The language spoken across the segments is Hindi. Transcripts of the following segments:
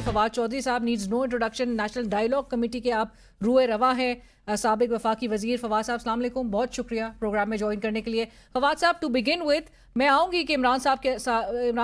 फवाद चौधरी साहब needs no introduction, national dialogue committee के आप रूए रवा हैं। साबिक वफाकी वजीर फवाद साहब, अस्सलाम वालेकुम, बहुत शुक्रिया प्रोग्राम में ज्वाइन करने के लिए। फवाद साहब, टू बिगिन विद, मैं आऊँगी कि इमरान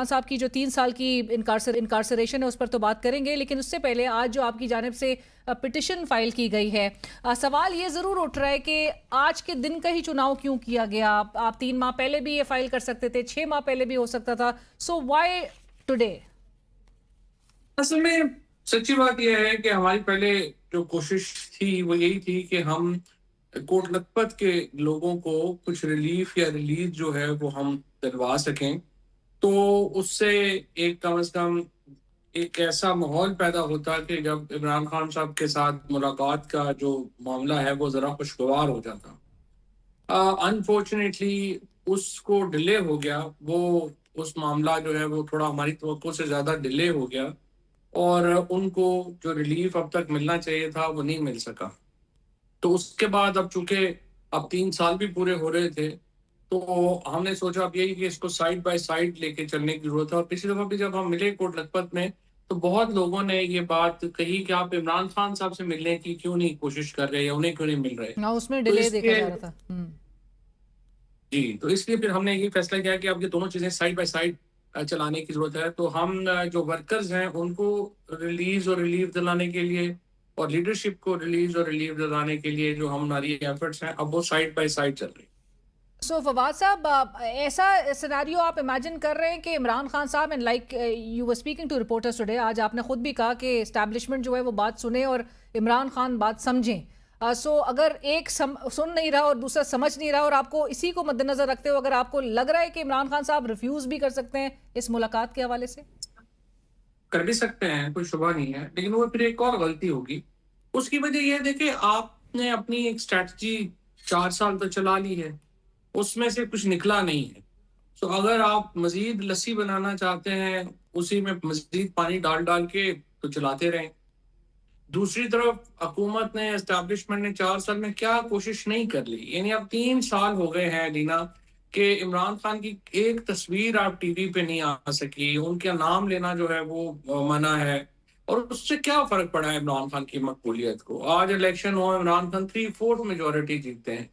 साहब की जो 3 साल की इनकारसरेशन है उस पर तो बात करेंगे, लेकिन उससे पहले आज जो आपकी जानिब से पिटिशन फाइल की गई है, सवाल ये ज़रूर उठ रहा है कि आज के दिन का ही चुनाव क्यों किया गया? आप 3 माह पहले भी ये फाइल कर सकते थे, 6 माह पहले भी हो सकता था, सो व्हाई टुडे? असल में सच्ची बात यह है कि हमारी पहले जो कोशिश थी वो यही थी कि हम कोट लखपत के लोगों को कुछ रिलीफ या रिलीज जो है वो हम दिलवा सकें। तो उससे एक कम से कम एक ऐसा माहौल पैदा होता कि जब इमरान खान साहब के साथ मुलाकात का जो मामला है वो ज़रा खुशगवार हो जाता। अनफॉर्चुनेटली उसको डिले हो गया। वो उस मामला जो है वो थोड़ा हमारी तवक्को से ज़्यादा डिले हो गया और उनको जो रिलीफ अब तक मिलना चाहिए था वो नहीं मिल सका। तो उसके बाद अब चूंकि अब 3 साल भी पूरे हो रहे थे, तो हमने सोचा अब यही कि इसको साइड बाय साइड लेके चलने की जरूरत है। और पिछली दफा भी जब हम मिले कोट लखपत में, तो बहुत लोगों ने ये बात कही कि आप इमरान खान साहब से मिलने की क्यों नहीं कोशिश कर रहे या उन्हें क्यों नहीं मिल रहे। ना उसमें तो डिले देखा इसलिए जा रहा था। जी, तो इसलिए फिर हमने ये फैसला किया कि अब ये दोनों चीजें साइड बाय साइड चलाने की जरूरत है। तो हम जो वर्कर्स हैं उनको रिलीज और रिलीफ दिलाने के लिए और लीडरशिप को रिलीज और रिलीफ दिलाने के लिए जो हमारी एफर्ट्स हैं अब वो साइड बाय साइड चल रही है। सो फवाद साहब, ऐसा सिनेरियो आप इमेजिन कर रहे हैं कि इमरान खान साहब, and like you were speaking to reporters today, आज आपने खुद भी कहा कि एस्टैब्लिशमेंट जो है वो बात सुने और इमरान खान बात समझें। सो अगर एक सुन नहीं रहा और दूसरा समझ नहीं रहा, और आपको इसी को मद्देनजर रखते हुए अगर आपको लग रहा है कि इमरान खान साहब रिफ्यूज भी कर सकते हैं इस मुलाकात के हवाले से? कर भी सकते हैं, कोई शुबा नहीं है, लेकिन वो फिर एक और गलती होगी। उसकी वजह यह है, देखिए आपने अपनी एक स्ट्रैटेजी 4 साल तो चला ली है, उसमें से कुछ निकला नहीं है। तो अगर आप मजीद लस्सी बनाना चाहते हैं, उसी में मजीद पानी डाल डाल के तो चलाते रहें। दूसरी तरफ हुकूमत ने, एस्टैब्लिशमेंट ने 4 साल में क्या कोशिश नहीं कर ली। यानी अब 3 साल हो गए हैं लीना कि इमरान खान की एक तस्वीर आप टीवी पे नहीं आ सकी, उनका नाम लेना जो है वो मना है। और उससे क्या फर्क पड़ा है इमरान खान की मकबूलियत को? आज इलेक्शन हो, इमरान खान 3/4 मेजोरिटी जीतते हैं।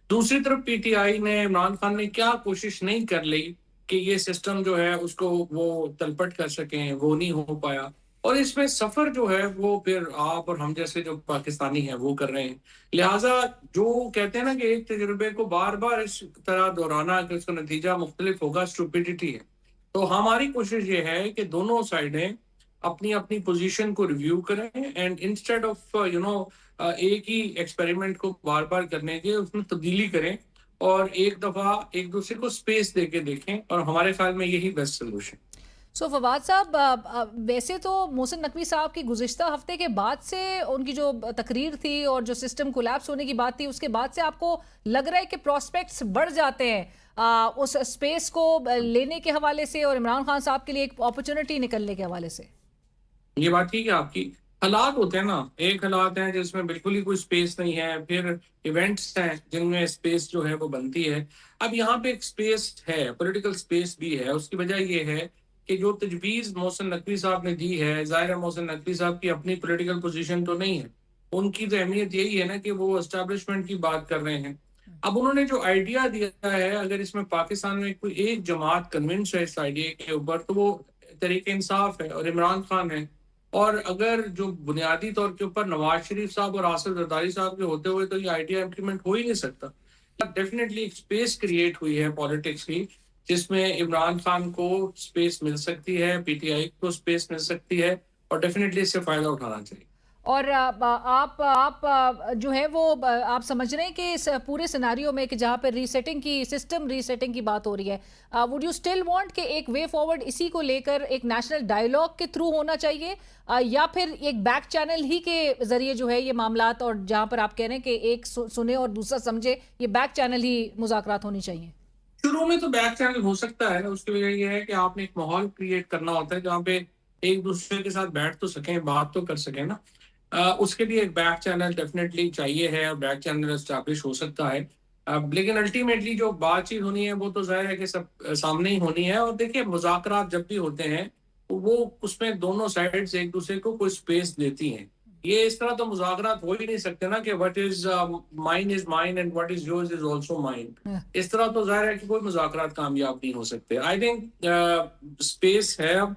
दूसरी तरफ पीटीआई ने, इमरान खान ने क्या कोशिश नहीं कर ली कि ये सिस्टम जो है उसको वो तलपट कर सकें, वो नहीं हो पाया। और इसमें सफर जो है वो फिर आप और हम जैसे जो पाकिस्तानी हैं वो कर रहे हैं। लिहाजा जो कहते हैं ना कि एक तजुर्बे को बार बार इस तरह दोहराना कि उसका नतीजा मुख्तलिफ होगा, स्टूपिडिटी है। तो हमारी कोशिश ये है कि दोनों साइडें अपनी अपनी पोजीशन को रिव्यू करें एंड इंस्टेड ऑफ एक ही एक्सपेरिमेंट को बार बार करने के उसमें तब्दीली करें और एक दफा एक दूसरे को स्पेस दे के देखें। और हमारे ख्याल में यही बेस्ट सोल्यूशन। सो फवाद साहब, वैसे तो मोहसिन नकवी साहब की गुज़िश्ता हफ्ते के बाद से उनकी जो तकरीर थी और जो सिस्टम कोलैप्स होने की बात थी, उसके बाद से आपको लग रहा है कि प्रोस्पेक्ट्स बढ़ जाते हैं उस स्पेस को लेने के हवाले से और इमरान खान साहब के लिए एक अपॉर्चुनिटी निकलने के हवाले से? ये बात ठीक है आपकी। हालात होते हैं ना, एक हालात हैं जिसमें बिल्कुल ही कोई स्पेस नहीं है, फिर इवेंट्स हैं जिनमें स्पेस जो है वो बनती है। अब यहाँ पे एक स्पेस है, पॉलिटिकल स्पेस भी है। उसकी वजह ये है कि जो तजवीज़ मोहसिन नकवी साहब ने दी है, ज़ाहिर है मोहसिन नकवी साहब की अपनी पॉलिटिकल पोजीशन तो नहीं है। उनकी तो अहमियत यही है ना कि वो एस्टैब्लिशमेंट की बात कर रहे हैं। अब उन्होंने जो आइडिया दिया है, अगर इसमें पाकिस्तान में कोई एक जमात कन्विंस है इस आइडिया के ऊपर, तो वो तहरीक इंसाफ है और इमरान खान है। और अगर जो बुनियादी तौर के ऊपर नवाज शरीफ साहब और आसिफ जरदारी साहब के होते हुए तो ये आइडिया इम्प्लीमेंट हो ही नहीं सकता। डेफिनेटली एक स्पेस क्रिएट हुई है पॉलिटिक्स की, जिसमें इमरान खान को स्पेस मिल सकती है, पीटीआई को स्पेस मिल सकती है, और डेफिनेटली इससे फायदा उठाना चाहिए। और आप जो है वो आप समझ रहे हैं कि इस पूरे सिनारियो में कि जहाँ पे रीसेटिंग की, सिस्टम रीसेटिंग की बात हो रही है, वुड यू स्टिल वांट कि एक वे फॉरवर्ड इसी को लेकर एक नेशनल डायलॉग के थ्रू होना चाहिए, या फिर एक बैक चैनल ही के जरिए जो है ये मामलात, और जहाँ पर आप कह रहे हैं कि एक सुने और दूसरा समझे, ये बैक चैनल ही मुज़ाकरात होनी चाहिए? शुरू में तो बैक चैनल हो सकता है। उसकी वजह यह है कि आपने एक माहौल क्रिएट करना होता है जहाँ पे एक दूसरे के साथ बैठ तो सकें, बात तो कर सकें ना। उसके लिए एक बैक चैनल डेफिनेटली चाहिए है और बैक चैनल एस्टैब्लिश हो सकता है। लेकिन अल्टीमेटली जो बातचीत होनी है वो तो जाहिर है कि सब सामने ही होनी है। और देखिए मुज़ाकरात जब भी होते हैं वो उसमें दोनों साइड्स एक दूसरे को कोई स्पेस देती हैं। ये इस तरह तो मुज़ाकरात हो ही नहीं सकते ना कि what is mine is mine and what is yours is also mine. इस तरह तो जाहिर है कि कोई मुज़ाकरात कामयाब नहीं हो सकते। आई थिंक स्पेस है, अब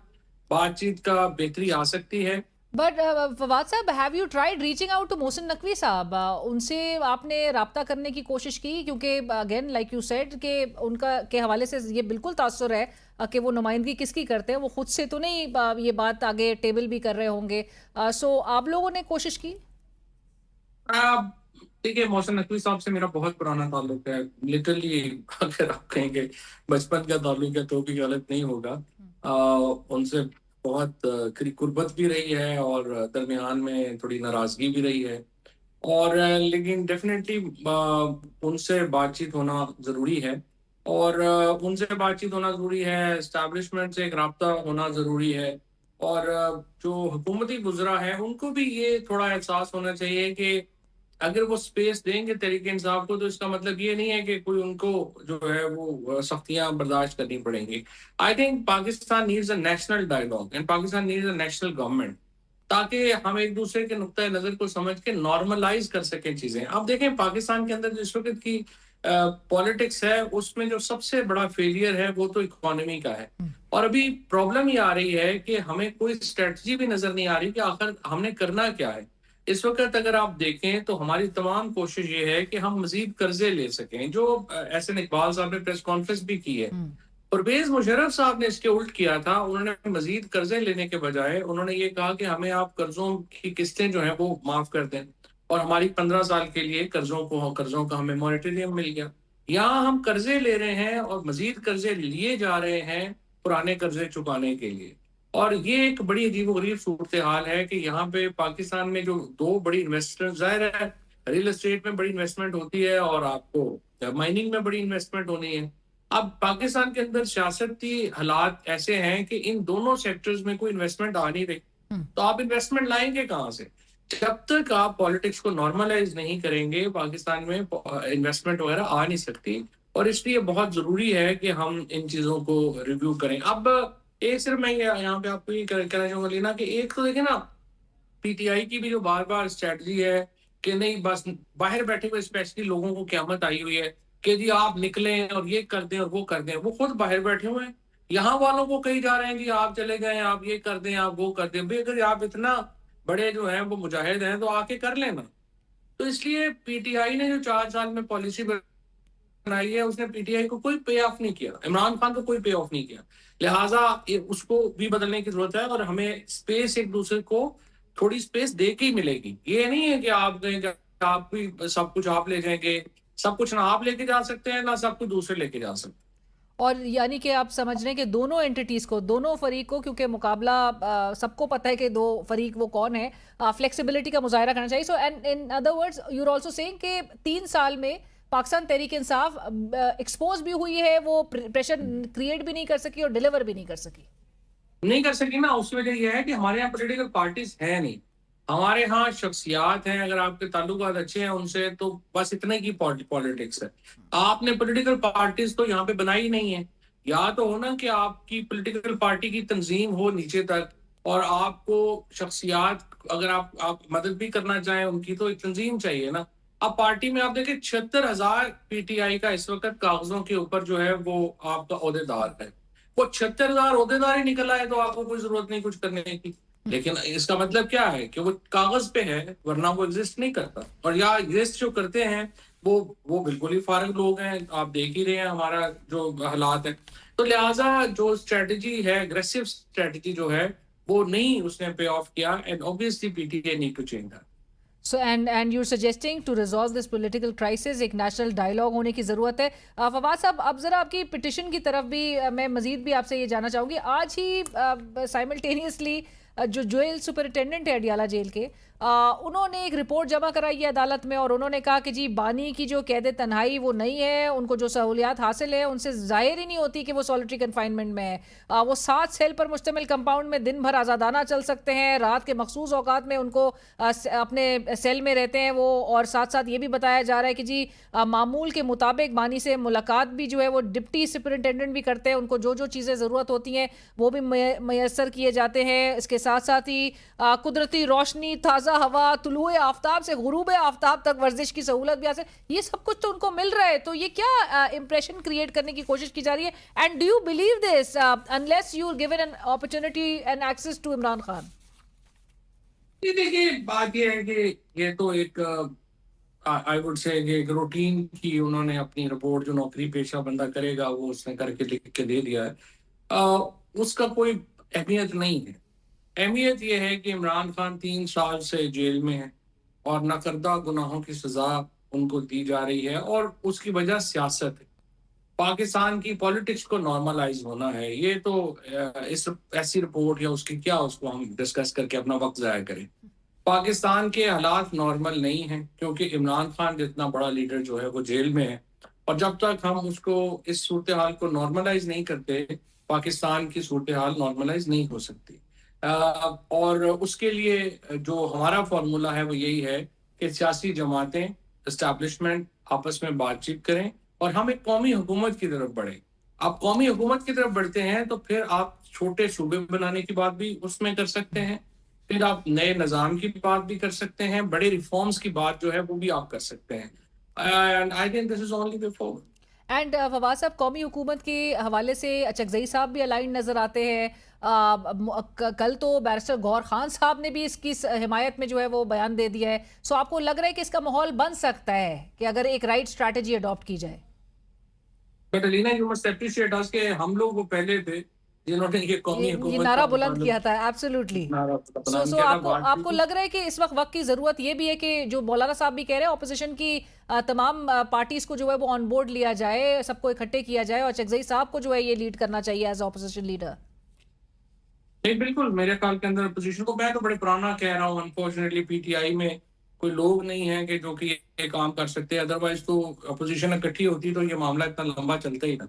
बातचीत का बेहतरी आ सकती है। बट फवाद साहब, have you tried reaching out to Mohsin Naqvi साहब? उनसे आपने राब्ता करने की कोशिश की? क्योंकि अगेन लाइक यू सेड कि उनका के हवाले से ये बिल्कुल तासुर है कि वो नुमाइंदगी किसकी करते हैं। वो खुद से तो नहीं ये बात आगे टेबल भी कर रहे होंगे। सो आप लोगों ने कोशिश की? अब देखिए, मोहसिन नकवी साहब से मेरा बहुत पुराना ताल्लुक है, लिटरली। अगर आप कहेंगे बचपन का ताल्लुक है तो भी गलत नहीं होगा। उनसे बहुत कुर्बत भी रही है और दरमियान में थोड़ी नाराजगी भी रही है। और लेकिन डेफिनेटली उनसे बातचीत होना ज़रूरी है। और उनसे बातचीत होना ज़रूरी है, एस्टैब्लिशमेंट से एक राब्ता होना ज़रूरी है। और जो हुकूमती वुज़रा हैं उनको भी ये थोड़ा एहसास होना चाहिए कि अगर वो स्पेस देंगे तहरीक इंसाफ को तो इसका मतलब ये नहीं है कि कोई उनको जो है वो सख्तियां बर्दाश्त करनी पड़ेंगी। I think Pakistan needs a national dialogue and Pakistan needs a national government, ताकि हम एक दूसरे के नुक्ता नजर को समझ के नॉर्मलाइज कर सकें चीजें। अब देखें, पाकिस्तान के अंदर जिस वक्त की पॉलिटिक्स है उसमें जो सबसे बड़ा फेलियर है वो तो इकोनॉमी का है। और अभी प्रॉब्लम ये आ रही है कि हमें कोई स्ट्रेटजी भी नजर नहीं आ रही कि आखिर हमने करना क्या है। इस वक्त अगर आप देखें तो हमारी तमाम कोशिश ये है कि हम मजीद कर्जे ले सकें, जो एहसन इकबाल साहब ने प्रेस कॉन्फ्रेंस भी की है। परवेज मुशर्रफ साहब ने इसके उल्ट किया था। उन्होंने मजीद कर्जे लेने के बजाय उन्होंने ये कहा कि हमें आप कर्जों की किस्तें जो हैं वो माफ कर दें, और हमारी 15 साल के लिए कर्जों का हमें मॉरेटोरियम मिल गया। यहाँ हम कर्जे ले रहे हैं और मजीद कर्जे लिए जा रहे हैं पुराने कर्जे चुकाने के लिए। और ये एक बड़ी अजीबोगरीब सूरत हाल है कि यहाँ पे पाकिस्तान में जो दो बड़ी इन्वेस्टमेंट, जाहिर है रियल एस्टेट में बड़ी इन्वेस्टमेंट होती है और आपको माइनिंग में बड़ी इन्वेस्टमेंट होनी है। अब पाकिस्तान के अंदर सियासती हालात ऐसे हैं कि इन दोनों सेक्टर्स में कोई इन्वेस्टमेंट आ नहीं रही, तो आप इन्वेस्टमेंट लाएंगे कहाँ से? जब तक आप पॉलिटिक्स को नॉर्मलाइज नहीं करेंगे पाकिस्तान में इन्वेस्टमेंट वगैरह आ नहीं सकती। और इसलिए बहुत जरूरी है कि हम इन चीजों को रिव्यू करें। अब एक सिर्फ मैं यहाँ पे आपको ये कहना चाहूंगा लीना कि एक तो देखे ना, पीटीआई की भी जो बार बार स्ट्रेटजी है कि नहीं बस बाहर बैठे हुए स्पेशली लोगों को क़यामत आई हुई है कि जी आप निकलें और ये कर दें और वो कर दें। वो खुद बाहर बैठे हुए हैं, यहाँ वालों को कही जा रहे हैं कि आप चले गए, आप ये कर दें, आप वो कर दें। भाई अगर आप इतना बड़े जो हैं वो मुजाहिद हैं तो आके कर लेना। तो इसलिए पीटीआई ने जो 4 साल में पॉलिसी बनाई है उसने पीटीआई को कोई पे ऑफ नहीं किया, इमरान खान को कोई पे ऑफ नहीं किया। लिहाजा उसको भी बदलने की जरूरत है और हमें स्पेस एक दूसरे को थोड़ी स्पेस दे के ही मिलेगी। ये नहीं है कि आप कहेंगे आप भी सब कुछ आप ले जाएंगे। सब कुछ ना आप लेके जा सकते हैं ना सब कुछ दूसरे लेके जा सकते हैं। और यानी कि आप समझ रहे हैं कि दोनों एंटिटीज को, दोनों फरीक को, क्योंकि मुकाबला सबको पता है कि दो फरीक वो कौन है, फ्लेक्सिबिलिटी का मुजाहरा करना चाहिए। So and in other words you are also saying कि 3 साल में पाकिस्तान तहरीक इंसाफ एक्सपोज भी हुई है, वो प्रेशर क्रिएट भी नहीं कर सकी और डिलीवर भी नहीं कर सकी। नहीं कर सकी ना, उसकी वजह यह है कि हमारे यहाँ पोलिटिकल पार्टीज है नहीं। हमारे यहाँ शख्सियात हैं, अगर आपके ताल्लुकात अच्छे हैं उनसे तो बस इतने की पॉलिटिक्स है। आपने पॉलिटिकल पार्टीज तो यहाँ पे बनाई नहीं है। या तो हो ना कि आपकी पॉलिटिकल पार्टी की तंजीम हो नीचे तक, और आपको शख्सियात अगर आप मदद भी करना चाहें उनकी तो एक तंजीम चाहिए ना। अब पार्टी में आप देखें 76,000 पीटीआई का इस वक्त कागजों के ऊपर जो है वो आपका ओहदेदार है। वो 76,000 ओहदेदार ही निकल आए तो आपको कोई जरूरत नहीं कुछ करने की। लेकिन इसका मतलब क्या है कि वो कागज पे है, वरना वो एग्जिस्ट नहीं करता। और या एग्जिस्ट जो करते हैं वो बिल्कुल ही फारग लोग हैं। आप देख ही रहे हैं हमारा जो हालात है। तो लिहाजा जो स्ट्रेटजी है, एग्रेसिव स्ट्रेटजी जो है वो नहीं उसने पे ऑफ किया, and obviously PTI need to change that. So and you suggesting to resolve this political crisis एक नेशनल डायलॉग होने की ज़रूरत है। फवाद साहब, अब ज़रा आपकी पिटिशन की तरफ भी मैं मज़ीद भी आपसे ये जानना चाहूँगी। आज ही साइमल्टेनियसली जो जेल सुपरिटेंडेंट है अडियाला जेल के, उन्होंने एक रिपोर्ट जमा कराई है अदालत में और उन्होंने कहा कि जी बानी की जो कैद तन्हाई वो नहीं है, उनको जो सहूलियात हासिल है उनसे जाहिर ही नहीं होती कि वो सॉलिटरी कन्फाइनमेंट में है। वो 7 सेल पर मुश्तमिल कंपाउंड में दिन भर आज़ादाना चल सकते हैं, रात के मखसूस औकात में उनको अपने सेल में रहते हैं वो। और साथ साथ ये भी बताया जा रहा है कि जी मामूल के मुताबिक बानी से मुलाकात भी जो है वो डिप्टी सुपरिटेंडेंट भी करते हैं, उनको जो जो चीज़ें ज़रूरत होती हैं वो भी मैसर किए जाते हैं। इसके साथ साथ ही कुदरती रोशनी, ताज़ा हवा, तुलुए आफ्ताब से गुरूब आफ्ताब तक वर्जिश की सहूलत भी हासिल, ये सब कुछ तो उनको मिल रहा है। तो ये क्या इंप्रेशन क्रिएट करने की कोशिश की जा रही है? And do you believe this unless you are given an opportunity and access to Imran Khan? ये देखिए, बात ये है कि ये तो एक आई वुड से कि एक रूटीन की उन्होंने अपनी रिपोर्ट, जो नौकरी पेशा बंदा करेगा वो उसने करके लिख के दे दिया है। उसका कोई अहमियत नहीं है। अहमियत यह है कि इमरान खान 3 साल से जेल में है और नाकर्दा गुनाहों की सजा उनको दी जा रही है और उसकी वजह सियासत है। पाकिस्तान की पॉलिटिक्स को नॉर्मलाइज होना है। ये तो इस ऐसी रिपोर्ट या उसकी क्या, उसको हम डिस्कस करके अपना वक्त जाया करें। पाकिस्तान के हालात नॉर्मल नहीं हैं क्योंकि इमरान खान जितना बड़ा लीडर जो है वो जेल में है, और जब तक हम उसको इस सूरत हाल को नॉर्मलाइज नहीं करते, पाकिस्तान की सूरत हाल नॉर्मलाइज नहीं हो सकती। और उसके लिए जो हमारा फार्मूला है वो यही है कि सियासी जमातें, इस्टेब्लिशमेंट आपस में बातचीत करें और हम एक कौमी हुकूमत की तरफ बढ़े। आप कौमी हुकूमत की तरफ बढ़ते हैं तो फिर आप छोटे सूबे बनाने की बात भी उसमें कर सकते हैं, फिर आप नए निज़ाम की बात भी कर सकते हैं, बड़े रिफॉर्म्स की बात जो है वो भी आप कर सकते हैं। And I think this is only way forward. And Fawad साहब, कौमी हुकूमत के हवाले से चकजई साहब भी अलाइन नज़र आते हैं। कल तो बैरिस्टर गौहर खान साहब ने भी इसकी हिमायत में जो है वो बयान दे दिया है। सो आपको लग रहा है कि इसका माहौल बन सकता है कि अगर एक राइट स्ट्रैटेजी अडॉप्ट की जाए? But Alina, you must appreciate us के हम लोग वो पहले थे जिन्होंने ये कौमी ये हुकूमत का नारा बुलंद मतलब किया था, एब्सोल्युटली। नारा सो बदनाम सो किया था, आपको बात की आपको थी। लग रहा है कि इस वक्त की ज़रूरत ये भी है कि जो मौलाना साहब भी कह रहे हैं, ऑपोजिशन की तमाम पार्टीज को जो है वो ऑन बोर्ड लिया जाए, सबको इकट्ठे किया जाए और चकजई साहब को जो है ये लीड करना चाहिए एज ऑपोजिशन लीडर? नहीं, बिल्कुल मेरे ख्याल के अंदर अपोजिशन को, मैं तो बड़े पुराना कह रहा हूँ, अनफॉर्चुनेटली पीटीआई में कोई लोग नहीं है कि जो कि ये काम कर सकते हैं। अदरवाइज तो अपोजिशन इकट्ठी होती तो ये मामला इतना लंबा चलता ही ना।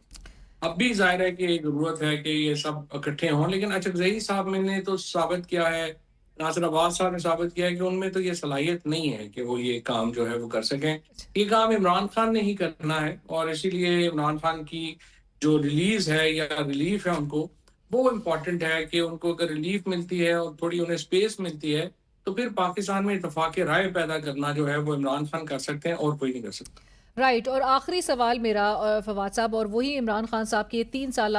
अब भी जाहिर है कि जरूरत है कि ये सब इकट्ठे हों, लेकिन अचकजई साहब ने तो साबित किया है, नासिर अब्बास साहब ने साबित किया है कि उनमें तो ये सलाहियत नहीं है कि वो ये काम जो है वो कर सकें। ये काम इमरान खान ने ही करना है और इसीलिए इमरान खान की जो रिलीज है या रिलीफ है उनको, वो इम्पोर्टेंट है कि उनको अगर रिलीफ मिलती है और थोड़ी उन्हें स्पेस मिलती है तो फिर पाकिस्तान में इतफाक राय पैदा करना जो है वो इमरान खान कर सकते हैं और कोई नहीं कर सकता। राइट। और आखिरी सवाल मेरा फवाद साहब, और वही इमरान खान साहब की 3 साल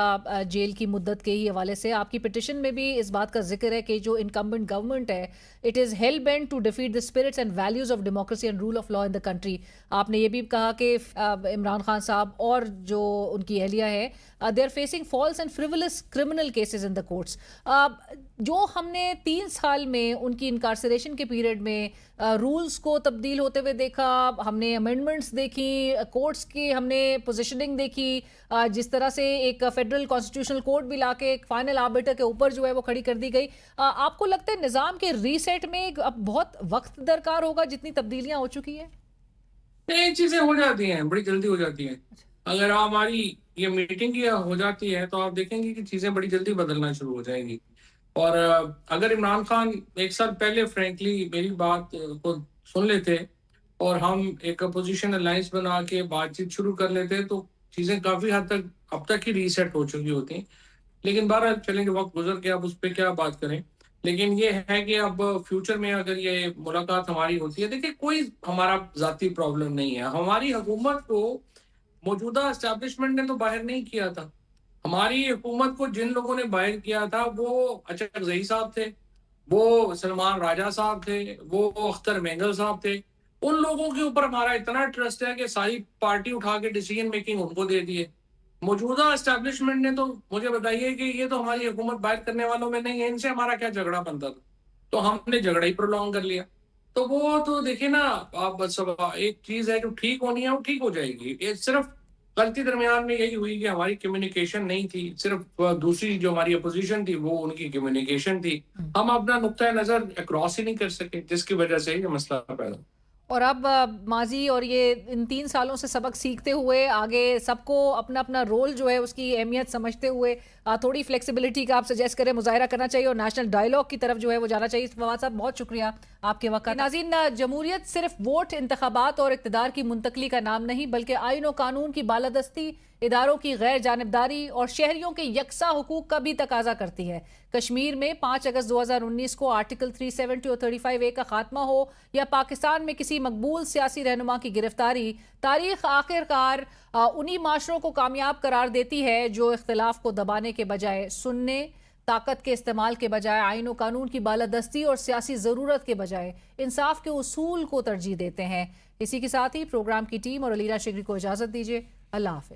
जेल की मुद्दत के ही हवाले से, आपकी पिटिशन में भी इस बात का जिक्र है कि जो इनकम्बेंट गवर्नमेंट है, it is hell bent to defeat the spirits and values of democracy and rule of law in the country. आपने ये भी कहा कि इमरान खान साहब और जो उनकी अहलिया है, they are facing false and frivolous criminal cases in the courts. जो हमने 3 साल में उनकी इनकारसरेशन के पीरियड में रूल्स को तब्दील होते हुए देखा, हमने अमेंडमेंट्स देखी, कोर्ट्स की हमने पोजीशनिंग देखी, जिस तरह से एक फेडरल कॉन्स्टिट्यूशनल कोर्ट भी लाके एक फाइनल आर्बिटर के ऊपर जो है वो खड़ी कर दी गई। आपको लगता है निज़ाम के रीसेट में अब बहुत वक्त दरकार होगा, जितनी तब्दीलियां हो चुकी हैं? ये चीजें हो जाती हैं, बड़ी जल्दी हो जाती हैं। अगर हमारी ये मीटिंग की हो जाती है तो आप देखेंगे कि चीजें बड़ी जल्दी बदलना शुरू हो जाएंगी। और अगर इमरान खान 1 साल पहले फ्रेंकली मेरी बात को सुन लेते और हम एक अपोजिशन अलायंस बना के बातचीत शुरू कर लेते तो चीजें काफी हद तक अब तक ही रीसेट हो चुकी होती। लेकिन बहरहाल चलेंगे, वक्त गुजर के अब उस पर क्या बात करें। लेकिन ये है कि अब फ्यूचर में अगर ये मुलाकात हमारी होती है, देखिए कोई हमारा जाती प्रॉब्लम नहीं है। हमारी हुकूमत को मौजूदा एस्टेब्लिशमेंट ने तो बाहर नहीं किया था। हमारी हुकूमत को जिन लोगों ने बाहर किया था वो अचकजई साहब थे, वो सलमान राजा साहब थे, वो अख्तर मेंगल साहब थे। उन लोगों के ऊपर हमारा इतना ट्रस्ट है कि सारी पार्टी उठा के डिसीजन मेकिंग उनको दे दिए। मौजूदा एस्टेब्लिशमेंट ने तो, मुझे बताइए कि ये तो हमारी हुकूमत बाहर करने वालों में नहीं है, इनसे हमारा क्या झगड़ा बनता था? तो हमने झगड़ा ही प्रोलॉन्ग कर लिया। तो वो तो देखिए ना, आप बस अब एक चीज है जो ठीक होनी है वो ठीक हो जाएगी। ये सिर्फ गलती दरमियान में यही हुई कि हमारी कम्युनिकेशन नहीं थी, सिर्फ दूसरी जो हमारी अपोजिशन थी वो उनकी कम्युनिकेशन थी। हम अपना नुक्ता नज़र क्रॉस ही नहीं कर सके, जिसकी वजह से ये मसला पैदा हुआ। और अब माजी और ये इन 3 सालों से सबक सीखते हुए आगे सबको अपना अपना रोल जो है उसकी अहमियत समझते हुए थोड़ी फ्लेक्सिबिलिटी का आप सजेस्ट करें मुजाहिरा करना चाहिए और नेशनल डायलॉग की तरफ जो है वो जाना चाहिए। फवाद साहब बहुत शुक्रिया आपके वक्त। नाज़रीन, जमहूरियत सिर्फ वोट, इंतखाबात और इक़्तिदार की मुंतकली का नाम नहीं बल्कि आईन और कानून की बालादस्ती, इदारों की गैर जानिबदारी और शहरियों के यकसा हुकूक का भी तकाजा करती है। कश्मीर में 5 अगस्त 2019 को आर्टिकल 370 और 35A का खात्मा हो या पाकिस्तान में किसी मकबूल सियासी रहनुमा की गिरफ्तारी, तारीख आखिरकार उन्हीं माशरों को कामयाब करार देती है जो इख्तिलाफ को दबाने के बजाय सुनने, ताकत के इस्तेमाल के बजाय आईन और कानून की बालादस्ती और सियासी ज़रूरत के बजाय इंसाफ के उसूल को तरजीह देते हैं। इसी के साथ ही प्रोग्राम की टीम और अलीरा शिगरी को इजाज़त दीजिए। अल्लाह हाफ़िज़।